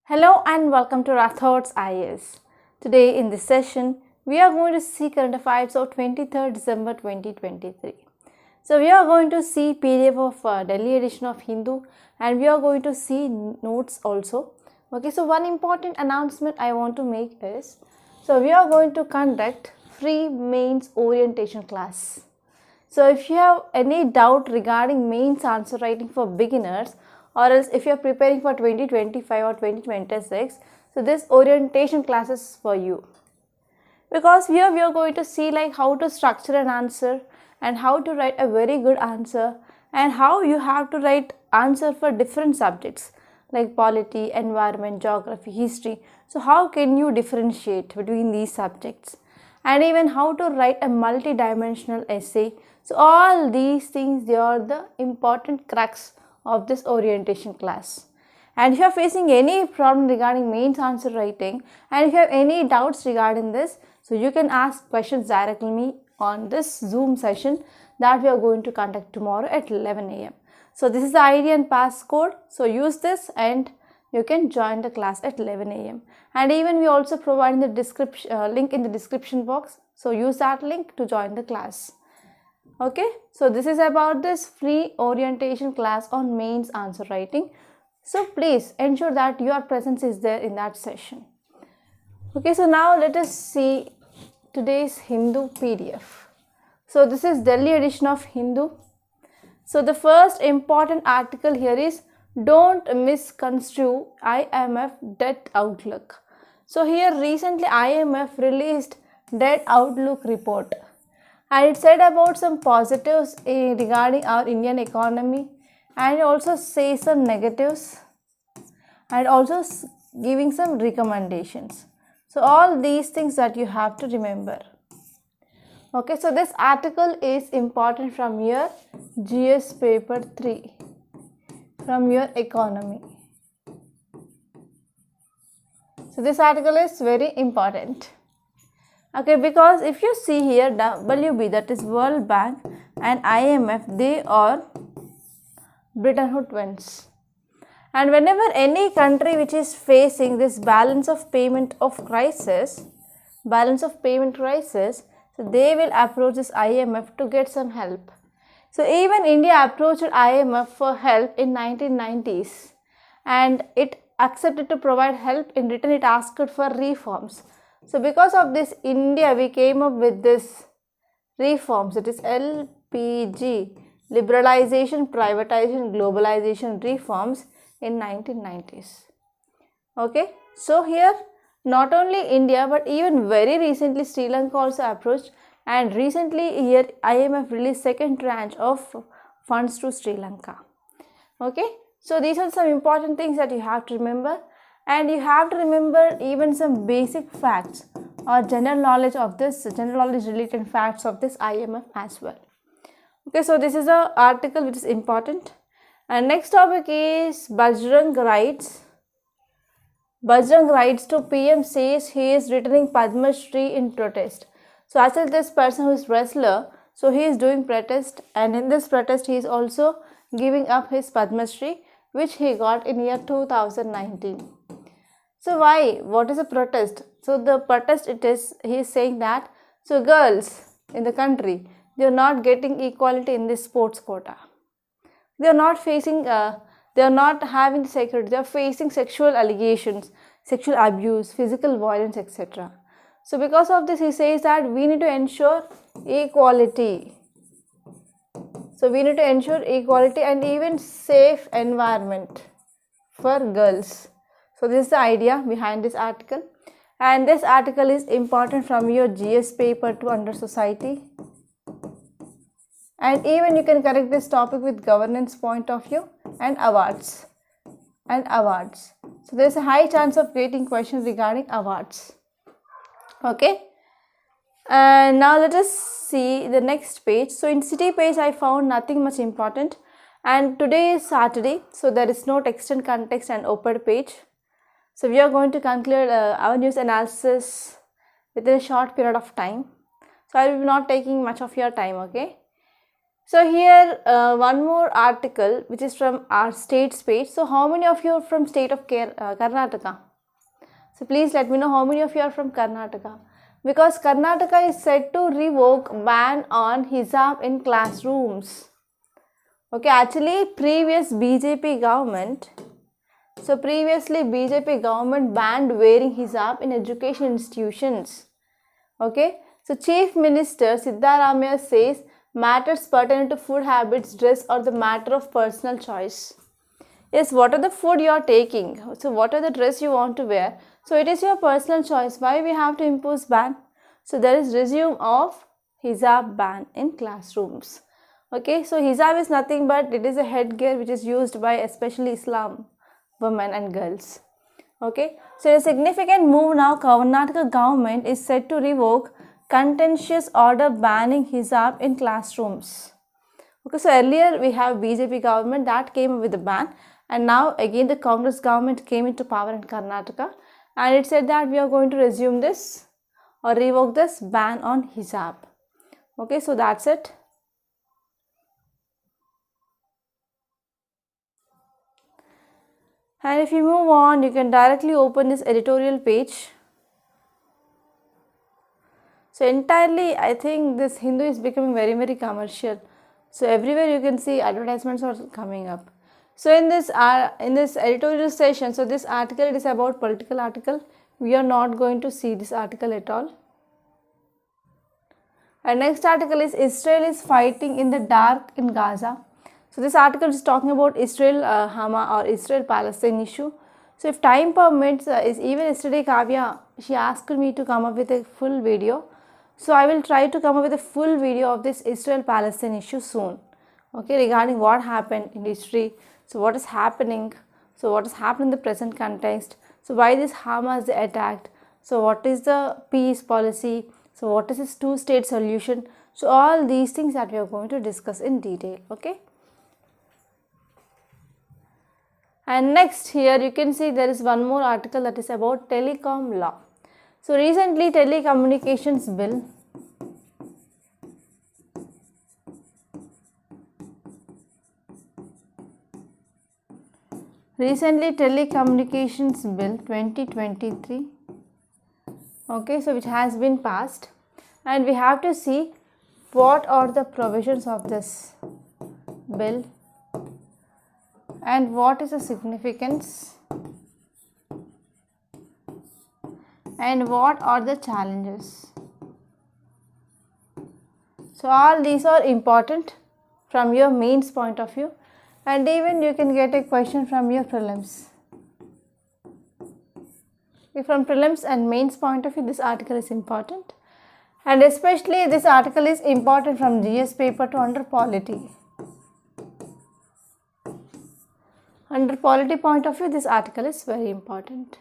Hello and welcome to Rathods IAS. Today in this session, we are going to see current affairs of 23rd December 2023. So we are going to see PDF of Delhi edition of Hindu and we are going to see notes also. Okay, so one important announcement I want to make is, so we are going to conduct free mains orientation class. So if you have any doubt regarding mains answer writing for beginners, or else if you are preparing for 2025 or 2026, so this orientation class is for you. Because here we are going to see like how to structure an answer and how to write a very good answer and how you have to write answer for different subjects like polity, environment, geography, history. So how can you differentiate between these subjects? And even how to write a multi-dimensional essay. So all these things, they are the important crux of this orientation class. And if you are facing any problem regarding mains answer writing and if you have any doubts regarding this, so you can ask questions directly me on this Zoom session that we are going to conduct tomorrow at 11 AM. So this is the ID and passcode. So use this and you can join the class at 11 AM. And even we also provide the description link in the description box. So use that link to join the class. Okay, so this is about this free orientation class on mains answer writing. So please ensure that your presence is there in that session. Okay, so now let us see today's Hindu PDF. So this is Delhi edition of Hindu. So the first important article here is don't misconstrue IMF debt outlook. So here recently IMF released debt outlook report. And it said about some positives regarding our Indian economy and it also says some negatives and also giving some recommendations. So all these things that you have to remember. Okay, so this article is important from your GS paper 3, from your economy. So this article is very important. Okay, because if you see here WB, that is World Bank, and IMF, they are Brotherhood twins. And whenever any country which is facing this balance of payment crisis, so they will approach this IMF to get some help. So even India approached IMF for help in 1990s and it accepted to provide help. In return, it asked for reforms. So because of this, India, we came up with this reforms. It is LPG, liberalization, privatization, globalization reforms in 1990s. Okay, so here not only India but even very recently Sri Lanka also approached, and recently here IMF released second tranche of funds to Sri Lanka. Okay, so these are some important things that you have to remember. And you have to remember even some basic facts or general knowledge related facts of this IMF as well. Okay, so this is an article which is important. And next topic is Bajrang writes. Bajrang writes to PM, says he is returning Padma Shri in protest. So actually this person who is wrestler, so he is doing protest, and in this protest he is also giving up his Padma Shri which he got in year 2019. So why? What is a protest? So the protest it is, he is saying that, so girls in the country, they are not getting equality in this sports quota. They are not facing, they are not having security, they are facing sexual allegations, sexual abuse, physical violence, etc. So because of this, he says that we need to ensure equality. So we need to ensure equality and even safe environment for girls. So this is the idea behind this article, and this article is important from your GS paper 2 under society, and even you can correct this topic with governance point of view and awards. So there is a high chance of getting questions regarding awards. Okay, and now let us see the next page. So in city page I found nothing much important, and today is Saturday, so there is no text and context and open page. So we are going to conclude our news analysis within a short period of time. So I will be not taking much of your time, okay. So here one more article which is from our states page. So how many of you are from state of Karnataka? So please let me know how many of you are from Karnataka. Because Karnataka is said to revoke ban on hijab in classrooms. Okay, actually previous BJP government, so previously BJP government banned wearing hijab in education institutions. Okay, so Chief Minister Siddaramaiah says matters pertaining to food habits, dress or the matter of personal choice. Yes, what are the food you are taking? So what are the dress you want to wear? So it is your personal choice. Why we have to impose ban? So there is resume of hijab ban in classrooms. Okay, so hijab is nothing but it is a headgear which is used by especially Islam women and girls. Okay, so a significant move now. Karnataka government is set to revoke contentious order banning hijab in classrooms. Okay, so earlier we have BJP government that came with the ban, and now again the Congress government came into power in Karnataka, and it said that we are going to resume this or revoke this ban on hijab. Okay, so that's it. And if you move on, you can directly open this editorial page. So entirely, I think this Hindu is becoming very commercial. So everywhere you can see advertisements are coming up. So in this editorial session, so this article, it is about political article. We are not going to see this article at all. And next article is Israel is fighting in the dark in Gaza. So this article is talking about Israel Hamas or Israel Palestine issue. So if time permits, is even yesterday Kavya, she asked me to come up with a full video. So I will try to come up with a full video of this Israel Palestine issue soon. Okay, regarding what happened in history. So what is happening? So what is happening in the present context? So why this Hamas they attacked? So what is the peace policy? So what is this two-state solution? So all these things that we are going to discuss in detail. Okay. And next here you can see there is one more article that is about telecom law. So recently telecommunications bill Telecommunications Bill 2023, okay, so which has been passed, and we have to see what are the provisions of this bill and what is the significance and what are the challenges. So all these are important from your mains point of view, and even you can get a question from your prelims. From prelims and mains point of view, this article is important, and especially this article is important from GS paper to under polity. Under polity point of view, this article is very important,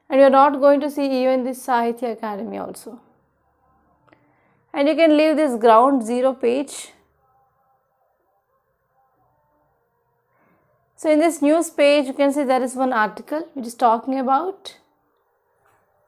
and you are not going to see even this Sahitya Academy also. And you can leave this ground zero page. So in this news page, you can see there is one article which is talking about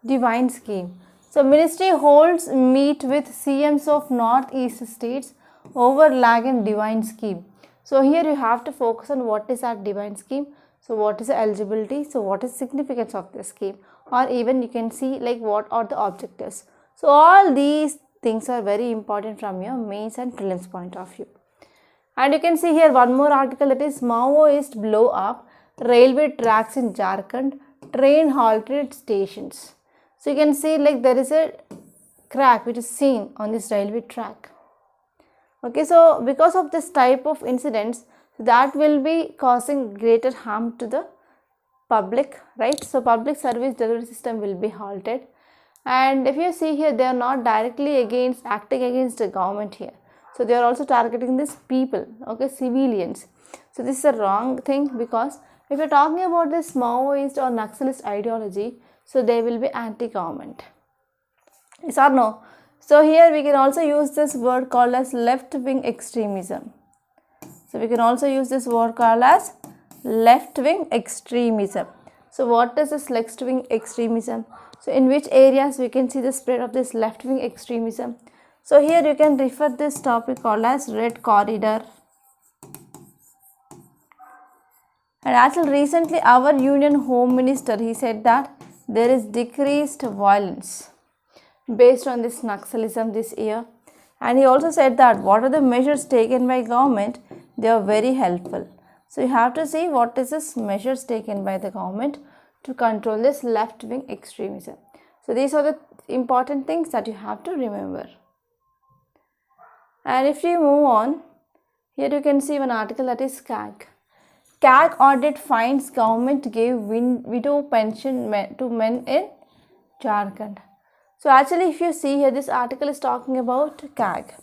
divine scheme. So ministry holds meet with CMs of northeast states over lag in divine scheme. So here you have to focus on what is that divine scheme. So what is the eligibility? So what is significance of the scheme? Or even you can see like what are the objectives. So all these things are very important from your mains and prelims point of view. And you can see here one more article, that is Maoist blow up railway tracks in Jharkhand, train halted at stations. So you can see like there is a crack which is seen on this railway track. Okay, so because of this type of incidents, that will be causing greater harm to the public, right? So public service delivery system will be halted. And if you see here, they are not directly acting against the government here. So they are also targeting these people, okay, civilians. So this is a wrong thing, because if you are talking about this Maoist or Naxalist ideology, so they will be anti-government. Yes or no? So here we can also use this word called as left-wing extremism. So we can also use this word called as left-wing extremism. So what is this left-wing extremism? So in which areas we can see the spread of this left-wing extremism? So here you can refer this topic called as Red Corridor. And actually recently our Union Home Minister, he said that there is decreased violence based on this Naxalism this year. And he also said that what are the measures taken by government, they are very helpful. So you have to see what is this measures taken by the government to control this left-wing extremism. So these are the important things that you have to remember. And if you move on, here you can see one article that is CAG. CAG audit finds government gave widow pension to men in Jharkhand. So actually if you see here, this article is talking about CAG.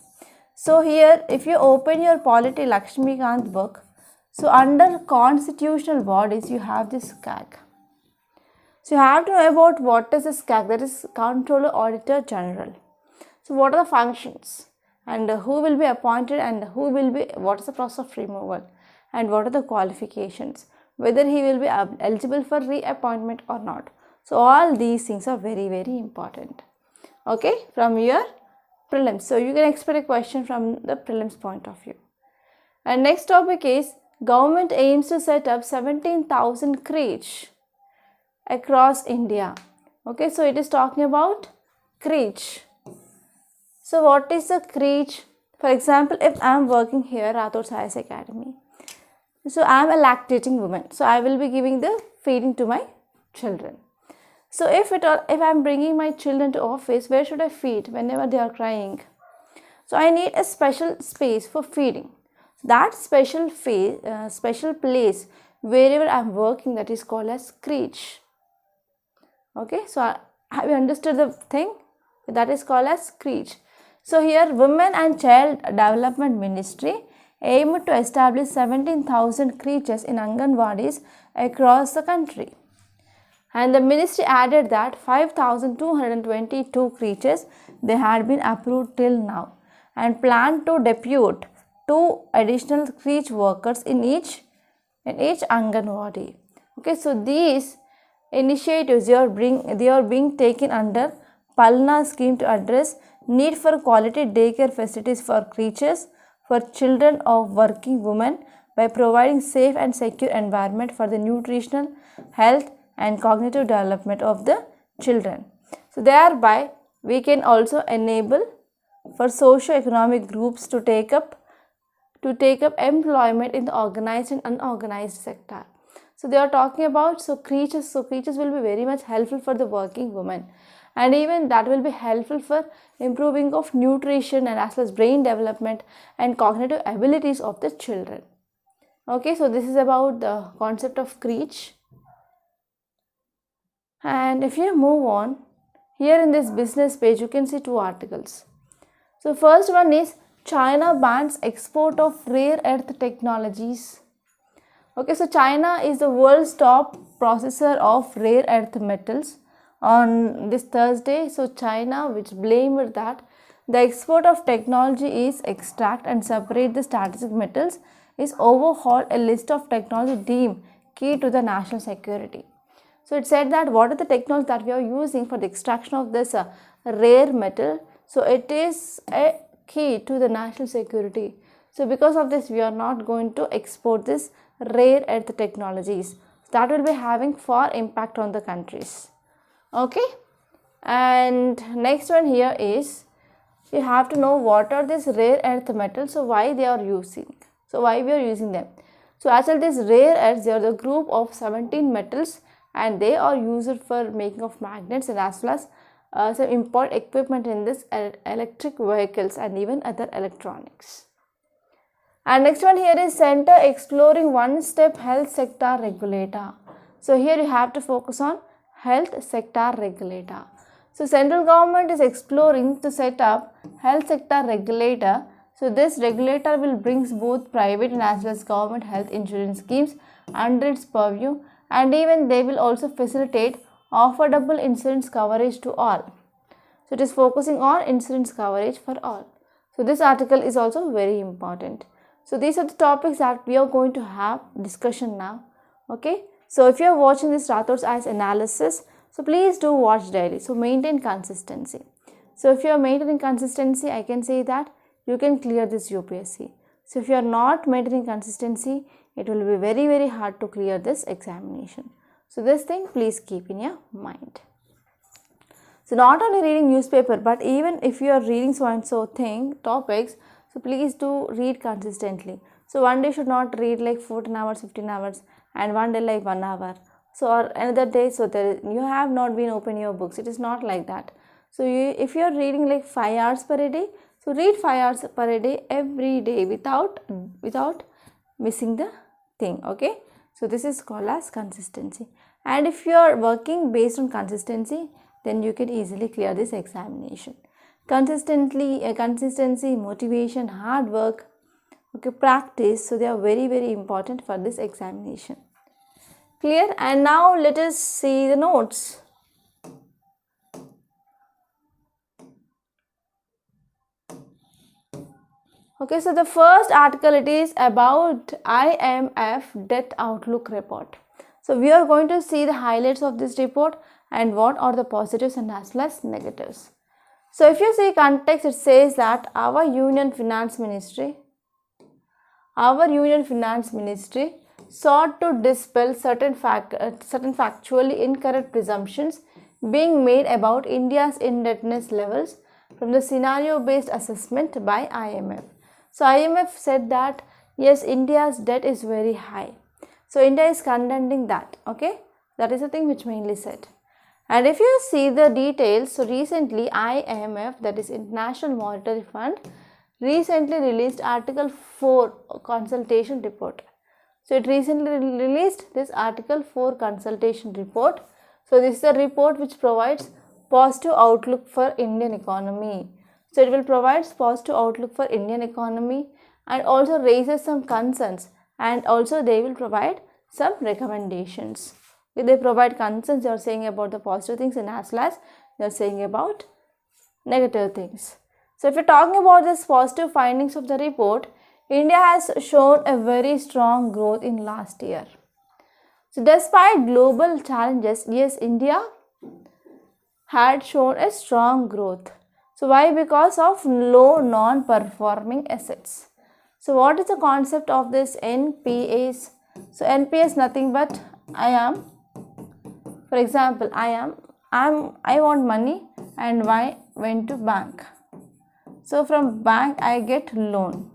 So here if you open your Polity Lakshmikant book, so under constitutional bodies you have this CAG. So you have to know about what is this CAG, that is Comptroller Auditor General. So what are the functions and who will be appointed and what is the process of removal and what are the qualifications, whether he will be eligible for reappointment or not. So all these things are very, very important. Okay, from your prelims. So you can expect a question from the prelims point of view. And next topic is government aims to set up 17,000 creche across India. Okay, so it is talking about creche. So what is the creche? For example, if I am working here Rathods Science Academy, so I am a lactating woman, so I will be giving the feeding to my children. So if I am bringing my children to office, where should I feed whenever they are crying? So I need a special space for feeding. That special place wherever I am working, that is called as creche. Okay, so have you understood the thing? That is called as creche. So here Women and Child Development Ministry aimed to establish 17,000 creches in Anganwadis across the country. And the ministry added that 5,222 creches they had been approved till now and planned to depute 2 additional creche workers in each Anganwadi. Okay, so these initiatives they are being taken under Palna scheme to address need for quality daycare facilities for creches for children of working women by providing safe and secure environment for the nutritional, health and cognitive development of the children. So thereby we can also enable for socio-economic groups to take up employment in the organized and unorganized sector. So they are talking about creches will be very much helpful for the working women, and even that will be helpful for improving of nutrition and as well as brain development and cognitive abilities of the children. Okay, so this is about the concept of creche. And if you move on, here in this business page you can see 2 articles. So first one is China bans export of rare earth technologies. Okay, so China is the world's top processor of rare earth metals. On this Thursday, so China, which blamed that the export of technology is extract and separate the strategic metals, is overhauled a list of technology deemed key to the national security. So it said that what are the technologies that we are using for the extraction of this rare metal. So it is a key to the national security. So because of this, we are not going to export this rare earth technologies. That will be having far impact on the countries. Okay, and next one here is you have to know what are these rare earth metals. So why we are using them. So actually these rare earths, they are the group of 17 metals and they are used for making of magnets and as well as some important equipment in this electric vehicles and even other electronics. And next one here is Center exploring one-step health sector regulator. So here you have to focus on health sector regulator. So central government is exploring to set up health sector regulator. So this regulator will bring both private and as well as government health insurance schemes under its purview, and even they will also facilitate affordable insurance coverage to all. So it is focusing on insurance coverage for all. So this article is also very important. So these are the topics that we are going to have discussion now. Okay. So if you are watching this Rathods as analysis, so please do watch daily. So maintain consistency. So if you are maintaining consistency, I can say that you can clear this UPSC. So if you are not maintaining consistency, it will be very hard to clear this examination. So this thing please keep in your mind. So not only reading newspaper, but even if you are reading so and so topics, so please do read consistently. So one day should not read like 14 hours, 15 hours, and one day like 1 hour. So or another day, so you have not been opening your books. It is not like that. So if you are reading like 5 hours per day, so read 5 hours per day every day without missing the thing. Okay. So this is called as consistency. And if you are working based on consistency, then you can easily clear this examination. Consistency, motivation, hard work, okay, practice, so they are very important for this examination. Clear? And now let us see the notes. Okay, so the first article, it is about IMF Debt Outlook Report. So we are going to see the highlights of this report and what are the positives and as well as negatives. So if you see context, it says that our Union Finance Ministry sought to dispel certain factually incorrect presumptions being made about India's indebtedness levels from the scenario-based assessment by IMF. So IMF said that yes, India's debt is very high. So India is condemning that. Okay, that is the thing which mainly said. And if you see the details, so recently IMF, that is International Monetary Fund, recently released Article 4 consultation report. So it recently released this Article 4 consultation report. So this is a report which provides positive outlook for Indian economy. So it will provide positive outlook for Indian economy and also raises some concerns, and also they will provide some recommendations. If they provide concerns, they are saying about the positive things, and as well as they are saying about negative things. So if you are talking about this positive findings of the report, India has shown a very strong growth in last year. So despite global challenges, yes, India had shown a strong growth. So why? Because of low non-performing assets. So what is the concept of this NPAs? So NPA is nothing but for example, I want money and I went to bank. So from bank I get loan.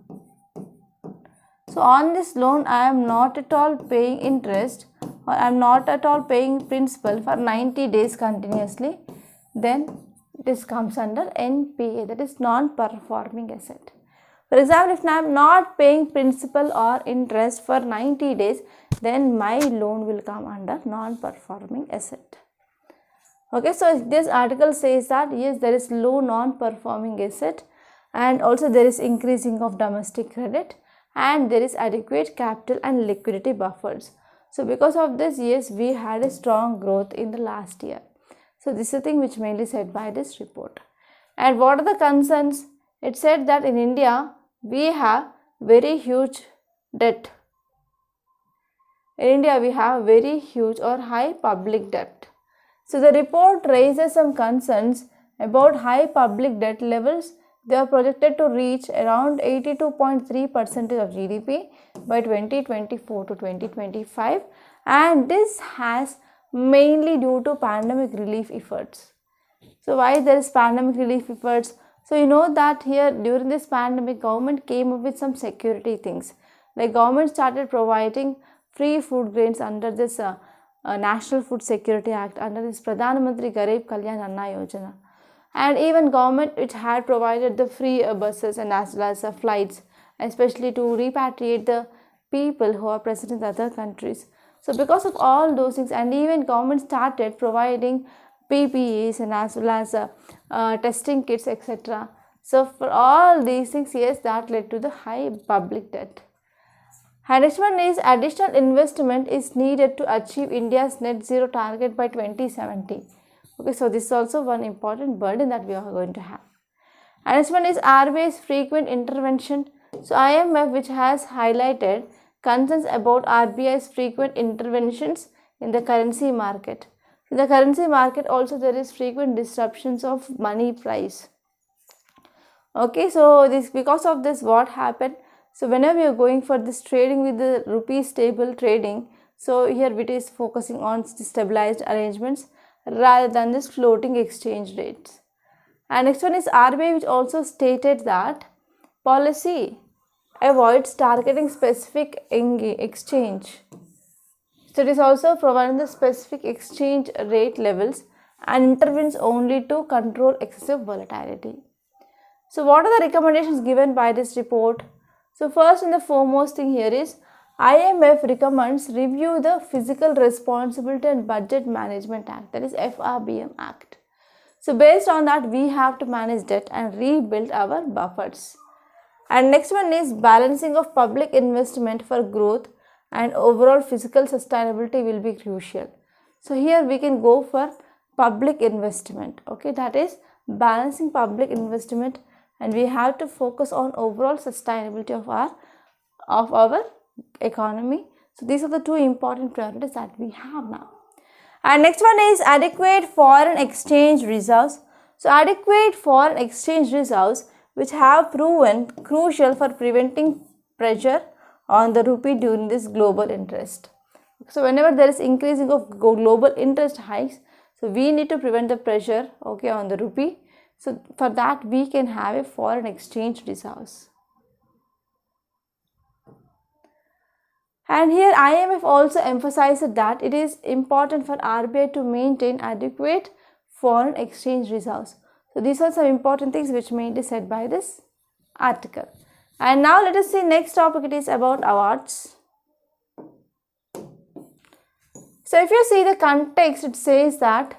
So on this loan I am not at all paying interest, or I am not at all paying principal for 90 days continuously, then this comes under NPA, that is non-performing asset. For example, if I am not paying principal or interest for 90 days, then my loan will come under non-performing asset. Okay, so this article says that yes, there is low non-performing asset, and also there is increasing of domestic credit, and there is adequate capital and liquidity buffers. So because of this, yes, we had a strong growth in the last year. So this is the thing which mainly said by this report. And what are the concerns? It said that in India we have very huge debt. In India we have very huge or high public debt. So the report raises some concerns about high public debt levels. They are projected to reach around 82.3% of GDP by 2024 to 2025, and this has mainly due to pandemic relief efforts. So why there is pandemic relief efforts? So you know that here during this pandemic, government came up with some security things. Like government started providing free food grains under this National Food Security Act, under this Pradhan Mantri Garib Kalyan Anna Yojana. And even government, it had provided the free buses and as well as flights, especially to repatriate the people who are present in other countries. So because of all those things, and even government started providing PPEs and as well as testing kits, etc. So for all these things, yes, that led to the high public debt. And next one is additional investment is needed to achieve India's net zero target by 2070. Okay, so this is also one important burden that we are going to have. And next one is RBI's frequent intervention. So IMF, which has highlighted concerns about RBI's frequent interventions in the currency market. In the currency market also there is frequent disruptions of money price. Okay, so this because of this what happened? So whenever you are going for this trading with the rupee stable trading, so here it is focusing on stabilized arrangements rather than this floating exchange rates. And next one is RBI, which also stated that policy avoids targeting specific exchange. So it is also providing the specific exchange rate levels and intervenes only to control excessive volatility. So what are the recommendations given by this report? So first and the foremost thing here is IMF recommends review the Fiscal Responsibility and Budget Management Act, that is FRBM Act. So based on that we have to manage debt and rebuild our buffers. And next one is balancing of public investment for growth and overall fiscal sustainability will be crucial. So here we can go for public investment, okay, that is balancing public investment, and we have to focus on overall sustainability of our economy. So these are the two important priorities that we have now. And next one is adequate foreign exchange reserves. So adequate foreign exchange reserves which have proven crucial for preventing pressure on the rupee during this global interest. So whenever there is increasing of global interest hikes, so we need to prevent the pressure, okay, on the rupee. So for that we can have a foreign exchange reserves. And here IMF also emphasized that it is important for RBI to maintain adequate foreign exchange reserves. So these are some important things which may be said by this article. And now let us see next topic, it is about awards. So if you see the context, it says that,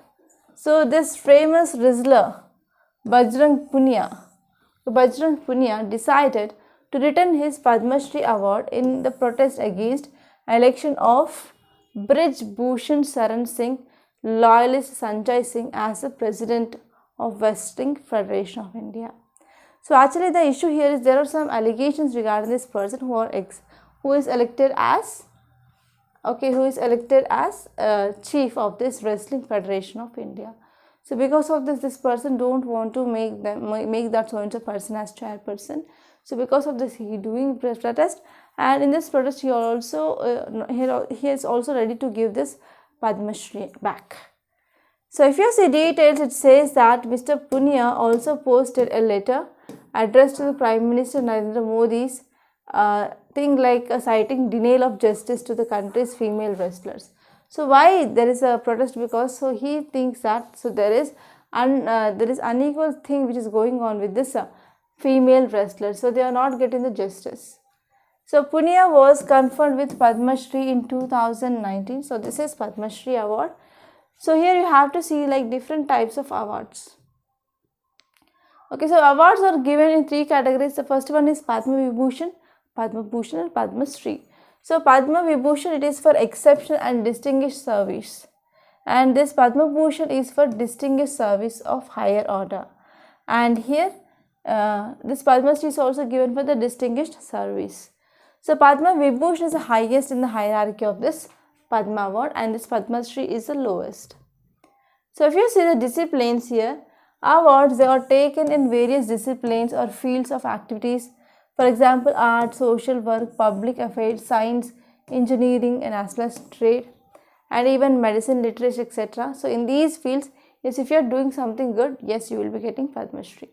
so this famous wrestler Bajrang Punia decided to return his Padma Shri award in the protest against election of Brij Bhushan Saran Singh, loyalist Sanjay Singh as the president of Wrestling Federation of India. So actually the issue here is there are some allegations regarding this person who is elected as chief of this Wrestling Federation of India. So because of this person don't want to make that so and so person as chairperson. So because of this he doing protest, and in this protest he also he is also ready to give this Padma Shri back. So if you see details, it says that Mr. Punia also posted a letter addressed to the Prime Minister Narendra Modi's thing like citing denial of justice to the country's female wrestlers. So why there is a protest? Because so he thinks that there is unequal thing which is going on with this female wrestlers, so they are not getting the justice. So Punia was conferred with Padma Shri in 2019. So this is Padma Shri award. So here you have to see like different types of awards. Okay, so awards are given in three categories. The first one is Padma Vibhushan, Padma Bhushan and Padma Shri. So Padma Vibhushan, it is for exceptional and distinguished service, and this Padma Bhushan is for distinguished service of higher order, and here this Padma Shri is also given for the distinguished service. So Padma Vibhushan is the highest in the hierarchy of this Padma award, and this Padma Shri is the lowest. So if you see the disciplines here, awards they are taken in various disciplines or fields of activities. For example, art, social work, public affairs, science, engineering and as well as trade, and even medicine, literature, etc. So in these fields, yes, if you are doing something good, yes, you will be getting Padma Shri.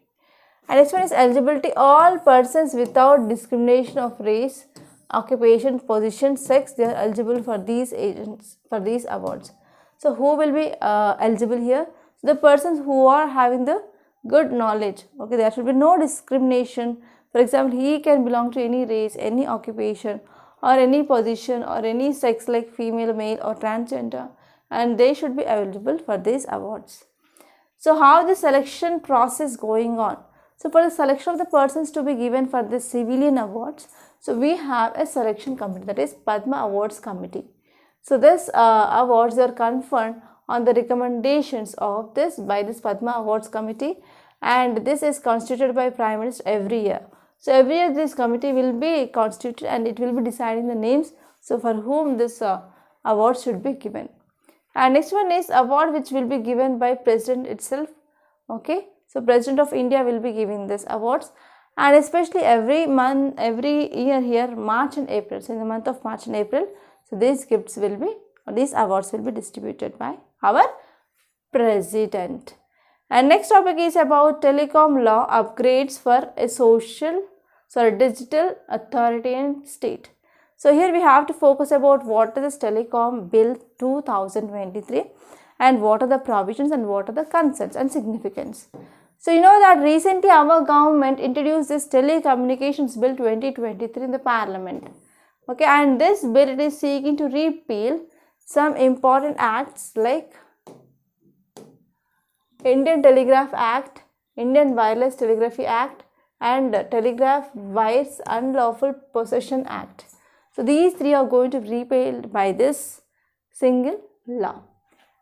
And next one is eligibility. All persons without discrimination of race, occupation, position, sex, they are eligible for these awards. So who will be eligible here? So the persons who are having the good knowledge. Okay, there should be no discrimination. For example, he can belong to any race, any occupation or any position or any sex like female, male or transgender, and they should be eligible for these awards. So how the selection process going on? So for the selection of the persons to be given for the civilian awards, so we have a selection committee, that is Padma Awards Committee. So this awards are conferred on the recommendations of this Padma Awards Committee, and this is constituted by Prime Minister every year. So every year this committee will be constituted and it will be deciding the names, so for whom this award should be given. And next one is award which will be given by President itself. Okay, So President of India will be giving this awards, and especially every month, every year here, March and April. So in the month of March and April, so these gifts will be, or these awards will be distributed by our President. And next topic is about telecom law upgrades for a digital authoritarian state. So here we have to focus about what is this Telecom Bill 2023 and what are the provisions and what are the concerns and significance. So you know that recently our government introduced this Telecommunications Bill 2023 in the Parliament. Okay, and this bill, it is seeking to repeal some important acts like Indian Telegraph Act, Indian Wireless Telegraphy Act, and Telegraph Wires Unlawful Possession Act. So these three are going to be repealed by this single law.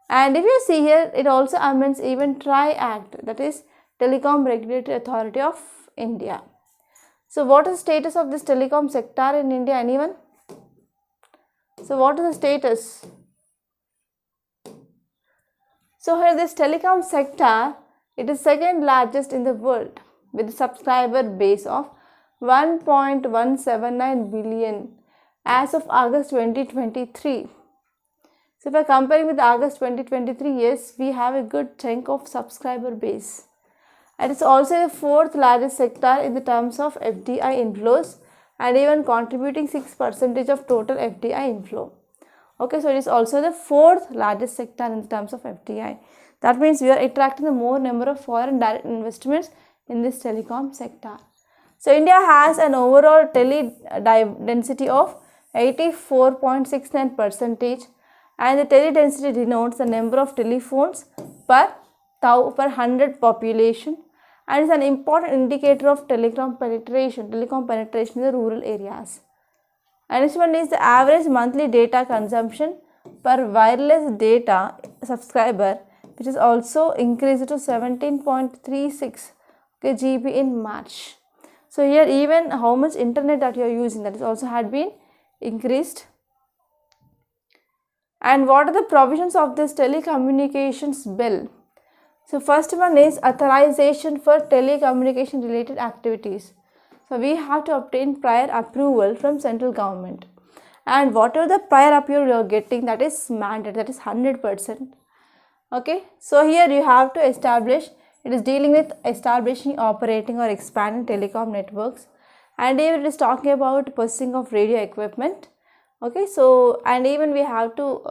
And if you see here, it also amends even TRI Act, that is Telecom Regulatory Authority of India. So what is the status of this telecom sector in India? Anyone? So what is the status? So here this telecom sector, it is second largest in the world with a subscriber base of 1.179 billion as of August 2023. So if I are comparing with August 2023, yes, we have a good chunk of subscriber base. And it's also the fourth largest sector in the terms of FDI inflows and even contributing 6% of total FDI inflow. Okay, so it is also the fourth largest sector in terms of FDI. That means we are attracting the more number of foreign direct investments in this telecom sector. So India has an overall tele density of 84.69%, and the tele density denotes the number of telephones per 100 population, and is an important indicator of telecom penetration in the rural areas. And this one is the average monthly data consumption per wireless data subscriber, which is also increased to 17.36 GB in March. So here even how much internet that you are using, that is also had been increased. And what are the provisions of this telecommunications bill? So first one is authorization for telecommunication related activities. So we have to obtain prior approval from central government, and whatever the prior approval you are getting, that is mandate, that is 100%. Okay, so here you have to establish, it is dealing with establishing, operating or expanding telecom networks, and even it is talking about possessing of radio equipment. Okay, so and even we have to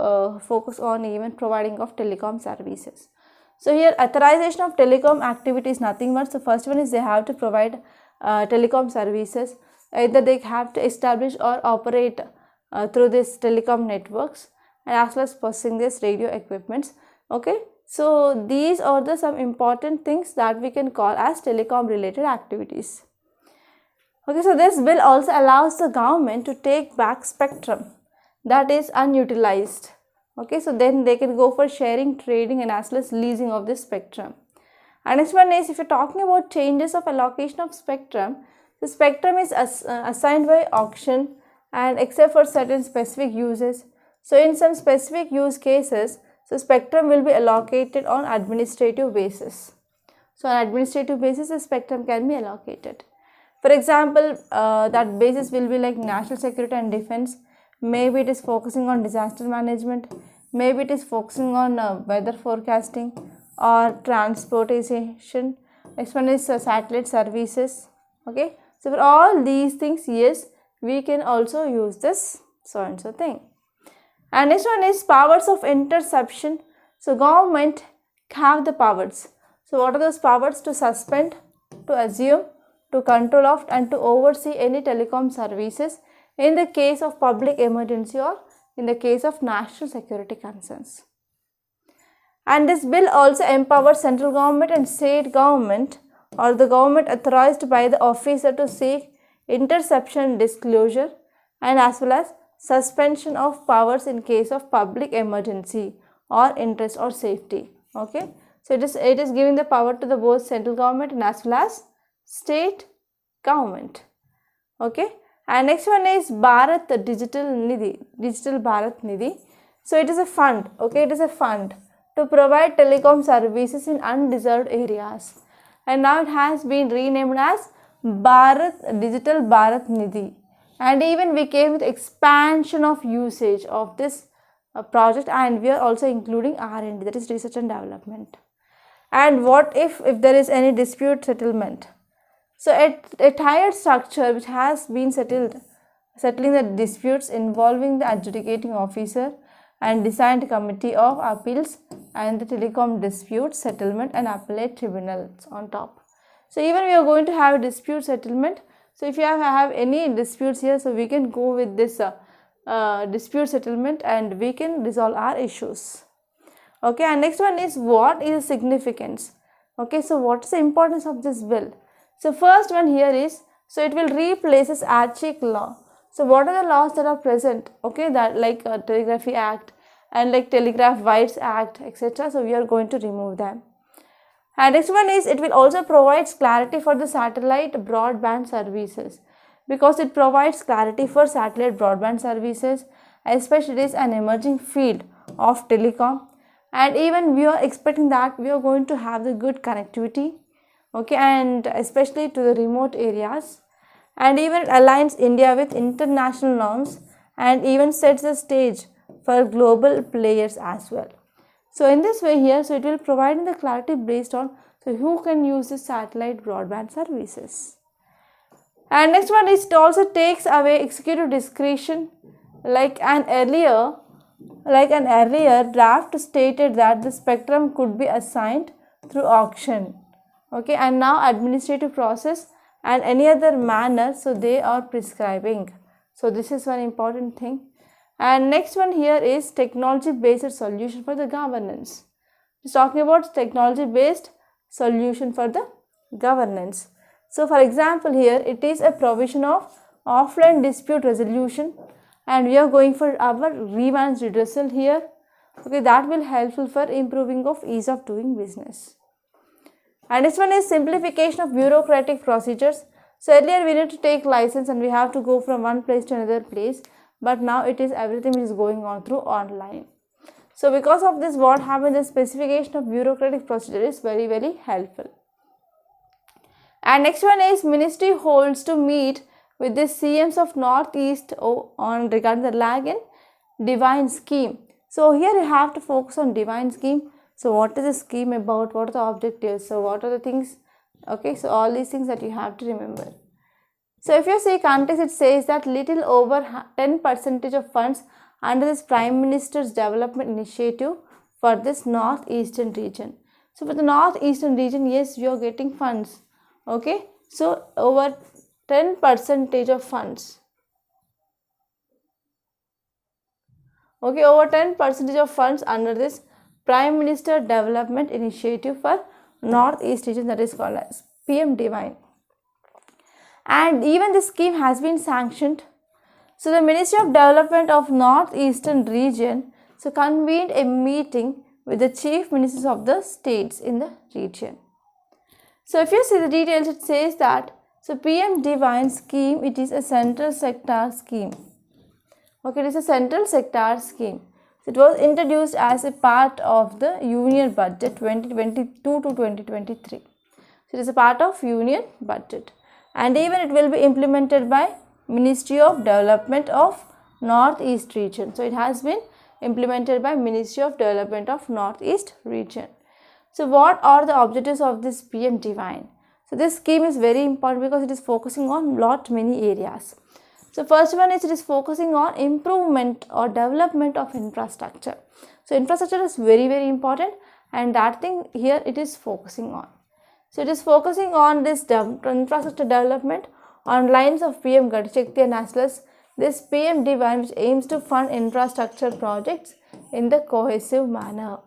focus on even providing of telecom services. So here authorization of telecom activity is nothing but, so first one is they have to provide telecom services, either they have to establish or operate through this telecom networks, and as well as possessing this radio equipments. Okay, so these are the some important things that we can call as telecom related activities. Okay, so this bill also allows the government to take back spectrum that is unutilized. Okay, so then they can go for sharing, trading, and as well as leasing of this spectrum. And next one is, if you're talking about changes of allocation of spectrum, the spectrum is assigned by auction, and except for certain specific uses. So in some specific use cases, so spectrum will be allocated on administrative basis. So on administrative basis, the spectrum can be allocated. For example, that basis will be like national security and defense. Maybe it is focusing on disaster management. Maybe it is focusing on weather forecasting or transportation. Next one is satellite services. Okay, so for all these things, yes, we can also use this so and so thing. And next one is powers of interception. So government have the powers. So what are those powers? To suspend, to assume, to control of, and to oversee any telecom services in the case of public emergency or in the case of national security concerns. And this bill also empowers central government and state government or the government authorized by the officer to seek interception disclosure, and as well as suspension of powers in case of public emergency or interest or safety. Okay, so it is giving the power to the both central government and as well as state government. Okay, and next one is Bharat Digital Bharat Nidhi. So it is a fund. Okay, it is a fund to provide telecom services in undeserved areas. and now it has been renamed as Bharat Digital Bharat Nidhi, and even we came with expansion of usage of this project, and we are also including R&D, that is research and development. And what if there is any dispute settlement? So a tiered structure which has been settling the disputes involving the adjudicating officer and designed committee of appeals and the telecom dispute settlement and appellate tribunals on top. So even we are going to have a dispute settlement. So if you have any disputes here, so we can go with this dispute settlement and we can resolve our issues. Okay, and next one is what is significance. Okay, so what is the importance of this bill? So first one here is, so it will replace this Archaic law. So what are the laws that are present? Okay, that like Telegraphy Act and like Telegraph Rights Act, etc. So we are going to remove them. And next one is, it will also provide clarity for the satellite broadband services, because it provides clarity for satellite broadband services, especially it is an emerging field of telecom, and even we are expecting that we are going to have the good connectivity, okay, and especially to the remote areas, and even it aligns India with international norms and even sets the stage for global players as well. So in this way here, so it will provide the clarity based on so who can use the satellite broadband services. And next one is, it also takes away executive discretion. Like an earlier draft stated that the spectrum could be assigned through auction, okay, and now administrative process and any other manner, so they are prescribing. So this is one important thing. And next one here is technology based solution for the governance. It's talking about technology based solution for the governance. So for example here, it is a provision of offline dispute resolution, and we are going for our grievance redressal here, okay, that will helpful for improving of ease of doing business. And this one is simplification of bureaucratic procedures. So earlier we need to take license and we have to go from one place to another place, but now it is everything is going on through online. So because of this, what happens, the specification of bureaucratic procedure is very helpful. And next one is, ministry holds to meet with the CMs of Northeast on regarding the lag in divine scheme. So here you have to focus on divine scheme. So what is the scheme about, what are the objectives, so what are the things, okay, so all these things that you have to remember. So if you see context, it says that little over 10% of funds under this Prime Minister's development initiative for this northeastern region. So for the northeastern region, yes, we are getting funds, okay, so over 10% of funds, okay, over 10% of funds under this Prime Minister Development Initiative for Northeast region, that is called as PM Divine. And even this scheme has been sanctioned. So the Ministry of Development of Northeastern region so convened a meeting with the chief ministers of the states in the region. So if you see the details, it says that so PM Divine scheme, it is a central sector scheme. Okay, it is a central sector scheme. So it was introduced as a part of the Union Budget 2022 to 2023. So it is a part of Union Budget, and even it will be implemented by Ministry of Development of Northeast region. So it has been implemented by Ministry of Development of Northeast region. So what are the objectives of this PM Divine? So this scheme is very important because it is focusing on many areas. So first one is, it is focusing on improvement or development of infrastructure. So infrastructure is very important, and that thing here it is focusing on. So it is focusing on this infrastructure development on lines of PM Gati Shakti and as well as this PM Divine, which aims to fund infrastructure projects in the cohesive manner.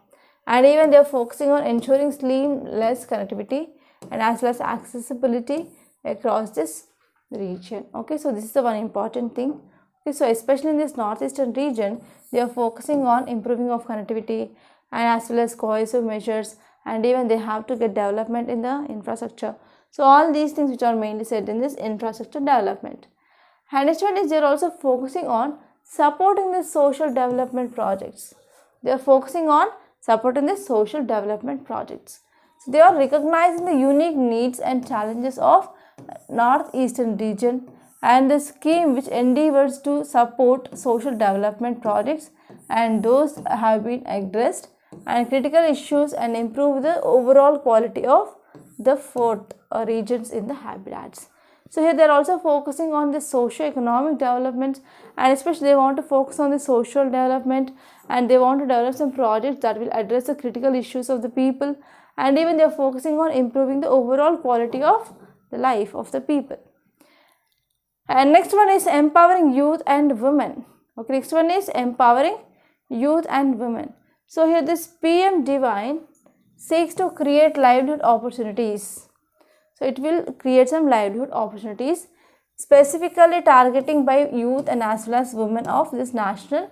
And even they are focusing on ensuring seamless connectivity and as well as accessibility across this region. Okay, so this is the one important thing. Okay, so especially in this northeastern region, they are focusing on improving of connectivity and as well as cohesive measures, and even they have to get development in the infrastructure. So all these things which are mainly said in this infrastructure development. And next one is, they are also focusing on supporting the social development projects. They are focusing on supporting the social development projects. So they are recognizing the unique needs and challenges of northeastern region, and the scheme which endeavors to support social development projects and those have been addressed and critical issues and improve the overall quality of the fourth regions in the habitats. So here they are also focusing on the socio-economic development, and especially they want to focus on the social development, and they want to develop some projects that will address the critical issues of the people, and even they are focusing on improving the overall quality of the life of the people. And next one is empowering youth and women. Okay, next one is empowering youth and women. So here this PM Divine seeks to create livelihood opportunities. So it will create some livelihood opportunities specifically targeting by youth and as well as women of this national,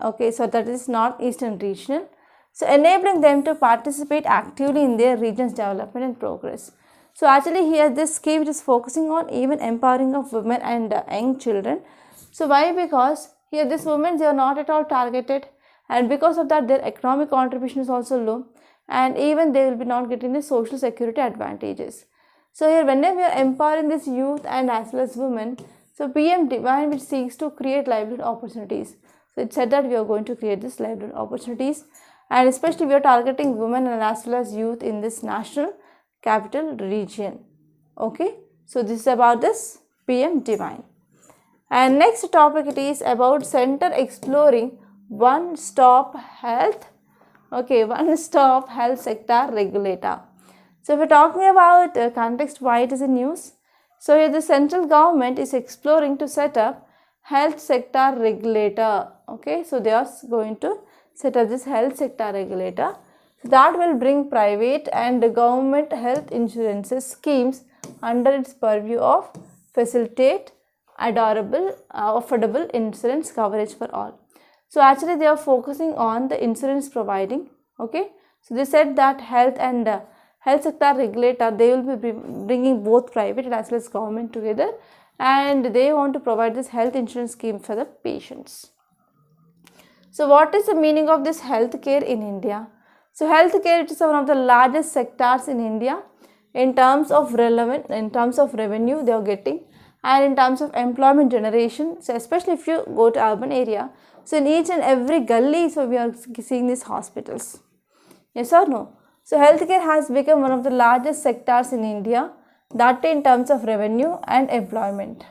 okay, so that is northeastern regional. So enabling them to participate actively in their region's development and progress. So actually here this scheme is focusing on even empowering of women and young children. So why? Because here these women, they are not at all targeted, and because of that their economic contribution is also low, and even they will be not getting the social security advantages. So here whenever we are empowering this youth and as well as women, so PM Divine which seeks to create livelihood opportunities. So it said that we are going to create this livelihood opportunities, and especially we are targeting women and as well as youth in this national capital region. Okay, so this is about this PM Divine. And next topic it is about center exploring one-stop health. Okay, one-stop health sector regulator. So if we're talking about context why it is in news, so here the central government is exploring to set up health sector regulator. Okay, so they are going to set up this health sector regulator that will bring private and government health insurances schemes under its purview of facilitate affordable insurance coverage for all. So actually they are focusing on the insurance providing. Okay, so they said that health and health sector regulator, they will be bringing both private and as well as government together, and they want to provide this health insurance scheme for the patients. So what is the meaning of this healthcare in India? So healthcare, it is one of the largest sectors in India in terms of revenue they are getting, and in terms of employment generation. So especially if you go to urban area, so in each and every gully, so we are seeing these hospitals. Yes or no? So healthcare has become one of the largest sectors in India, that in terms of revenue and employment.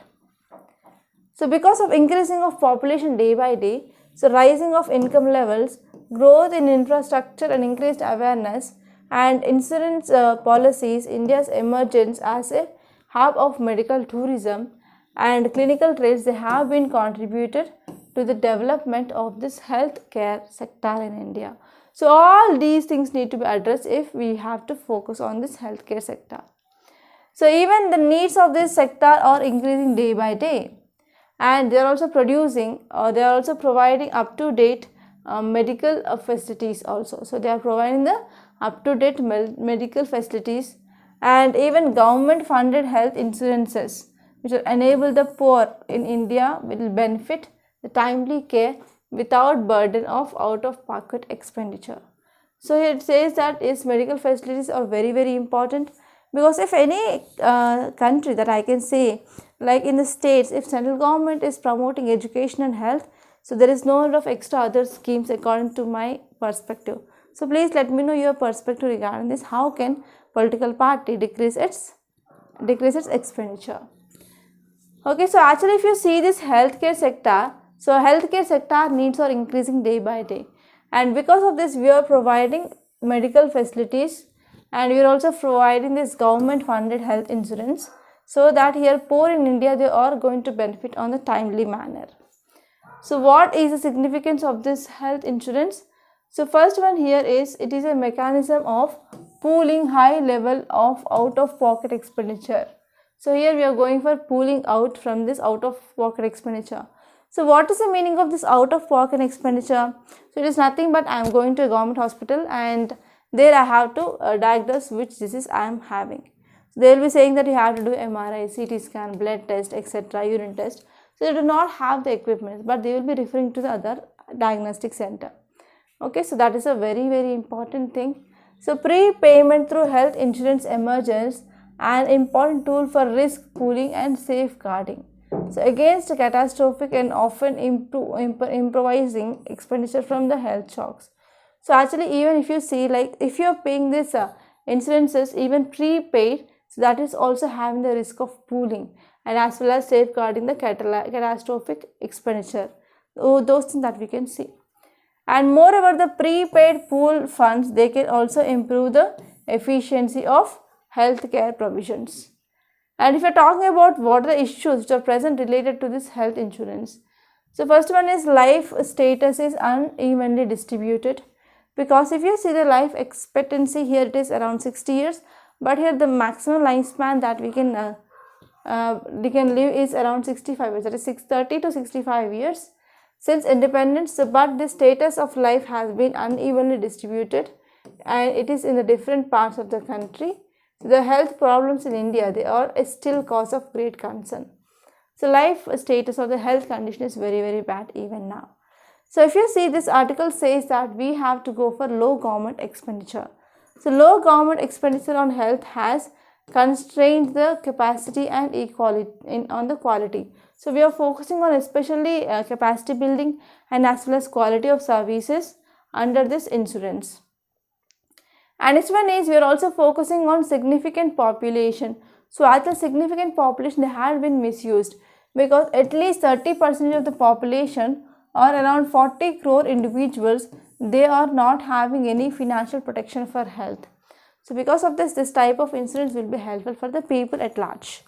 So because of increasing of population day by day, so rising of income levels, growth in infrastructure and increased awareness and insurance policies, India's emergence as a hub of medical tourism and clinical trades, they have been contributed to the development of this healthcare sector in India. So all these things need to be addressed if we have to focus on this healthcare sector. So even the needs of this sector are increasing day by day, and they are also providing up-to-date medical facilities also. So they are providing the up-to-date medical facilities, and even government funded health insurances which will enable the poor in India will benefit the timely care without burden of out-of-pocket expenditure. So here it says that its medical facilities are very, very important, because if any country that I can say, like in the states, if central government is promoting education and health, so there is no lot of extra other schemes according to my perspective. So please let me know your perspective regarding this. How can political party decrease its expenditure? Okay, so actually if you see this healthcare sector, so healthcare sector needs are increasing day by day, and because of this we are providing medical facilities, and we are also providing this government funded health insurance, so that here poor in India, they are going to benefit on a timely manner. So what is the significance of this health insurance? So first one here is, it is a mechanism of pooling high level of out of pocket expenditure. So here we are going for pooling out from this out of pocket expenditure. So what is the meaning of this out of pocket expenditure? So it is nothing but I am going to a government hospital, and there I have to diagnose which disease I am having. So they will be saying that you have to do MRI, CT scan, blood test, etc., urine test. So they do not have the equipment, but they will be referring to the other diagnostic center. Okay, so that is a very, very important thing. So prepayment through health insurance emerges an important tool for risk pooling and safeguarding. So against catastrophic and often improvising expenditure from the health shocks. So actually, even if you see, like if you are paying this insurances even prepaid, so that is also having the risk of pooling and as well as safeguarding the catastrophic expenditure. Those things that we can see. And moreover, the prepaid pool funds, they can also improve the efficiency of healthcare provisions. And if you are talking about what are the issues which are present related to this health insurance. So first one is life status is unevenly distributed, because if you see the life expectancy here, it is around 60 years, but here the maximum lifespan that we can live is around 65 years, that is 30 to 65 years since independence. But the status of life has been unevenly distributed and it is in the different parts of the country. The health problems in India, they are still cause of great concern. So life status or the health condition is very, very bad even now. So if you see, this article says that we have to go for low government expenditure. So low government expenditure on health has constrained the capacity and equality on the quality. So we are focusing on especially capacity building and as well as quality of services under this insurance. And next one is we are also focusing on significant population. So as a significant population, they have been misused because at least 30% of the population or around 40 crore individuals, they are not having any financial protection for health. So because of this type of insurance will be helpful for the people at large.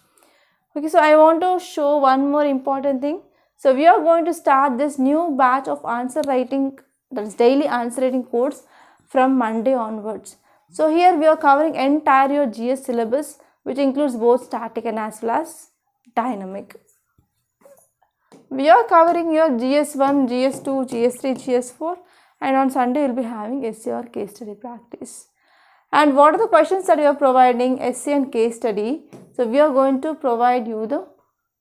Okay, so I want to show one more important thing. So we are going to start this new batch of answer writing, that is daily answer writing course from Monday onwards. So here we are covering entire your GS syllabus, which includes both static and as well as dynamic. We are covering your GS1, GS2, GS3, GS4, and on Sunday you will be having essay or case study practice. And what are the questions that we are providing? Essay and case study. So we are going to provide you the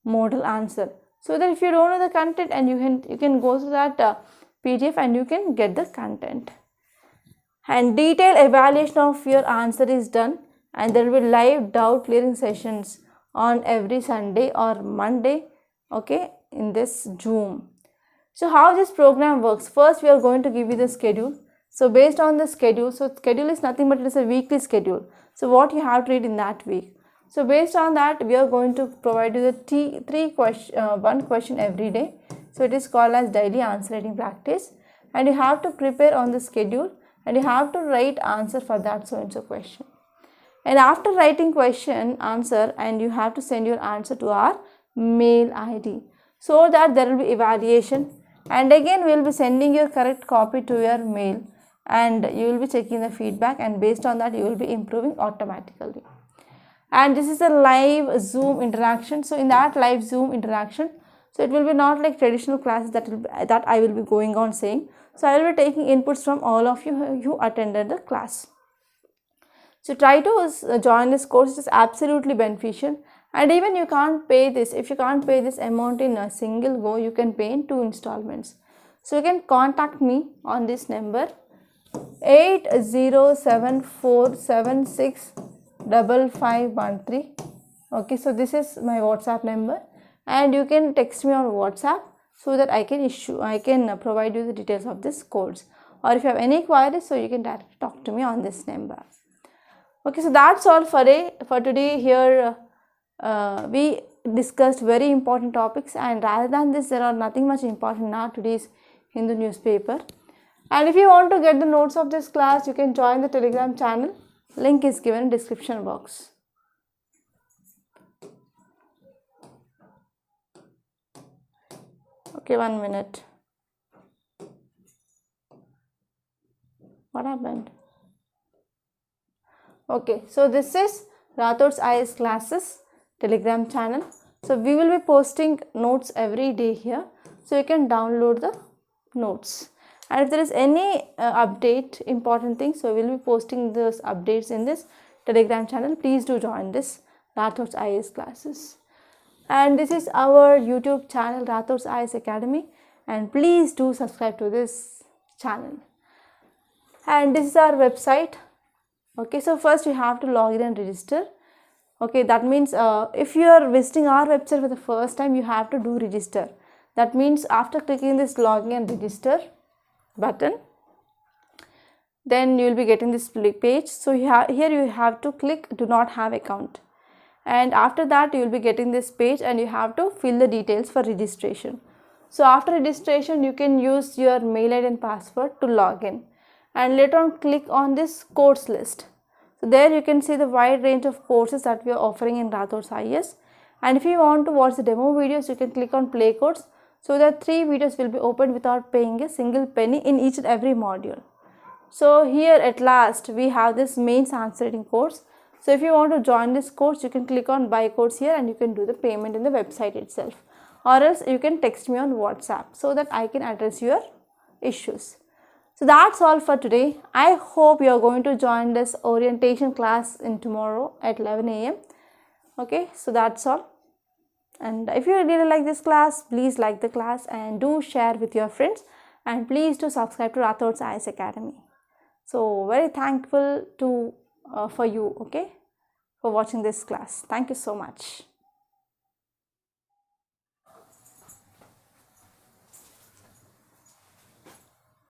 model answer, so that if you don't know the content, and you can go through that PDF and you can get the content. And detailed evaluation of your answer is done, and there will be live doubt clearing sessions on every Sunday or Monday, okay, in this Zoom. So how this program works? First we are going to give you the schedule. So based on the schedule, so schedule is nothing but it is a weekly schedule. So what you have to read in that week. So based on that, we are going to provide you the one question every day. So it is called as daily answer writing practice, and you have to prepare on the schedule and you have to write answer for that so and so question. And after writing question answer, and you have to send your answer to our mail ID, so that there will be evaluation, and again we will be sending your correct copy to your mail, and you will be checking the feedback, and based on that you will be improving automatically. And this is a live Zoom interaction. So in that live Zoom interaction, so it will be not like traditional classes that I will be going on saying. So I will be taking inputs from all of you who attended the class. So try to join this course. It is absolutely beneficial, and even you can't pay this. If you can't pay this amount in a single go, you can pay in 2 installments. So you can contact me on this number 8074765513. Okay, so this is my WhatsApp number, and you can text me on WhatsApp so that I can provide you the details of this course. Or if you have any queries, so you can directly talk to me on this number. Okay, so that's all for today. Here we discussed very important topics, and rather than this, there are nothing much important now today's Hindu newspaper. And if you want to get the notes of this class, you can join the Telegram channel. Link is given in description box. Okay, 1 minute. What happened? Okay, so this is Rathods IS classes Telegram channel. So we will be posting notes every day here, so you can download the notes. And if there is any update, important thing, so we will be posting those updates in this Telegram channel. Please do join this Rathods IS classes. And this is our YouTube channel, Rathods IS Academy, and please do subscribe to this channel. And this is our website, Okay, so first you have to log in and register. Okay, that means if you are visiting our website for the first time, you have to do register. That means after clicking this login and register button, then you will be getting this page. So here you have to click do not have account, and after that you will be getting this page and you have to fill the details for registration. So after registration you can use your mail ID and password to log in, and later on click on this course list. So there you can see the wide range of courses that we are offering in Rathods IAS, and if you want to watch the demo videos you can click on play course, so that 3 videos will be opened without paying a single penny in each and every module. So here at last we have this mains answer writing course. So if you want to join this course, you can click on buy course here and you can do the payment in the website itself, or else you can text me on WhatsApp so that I can address your issues. So that's all for today. I hope you are going to join this orientation class in tomorrow at 11 a.m. Okay, so that's all. And if you really like this class, please like the class and do share with your friends, and please do subscribe to Rathods IAS Academy. So very thankful to for you, okay, for watching this class. Thank you so much.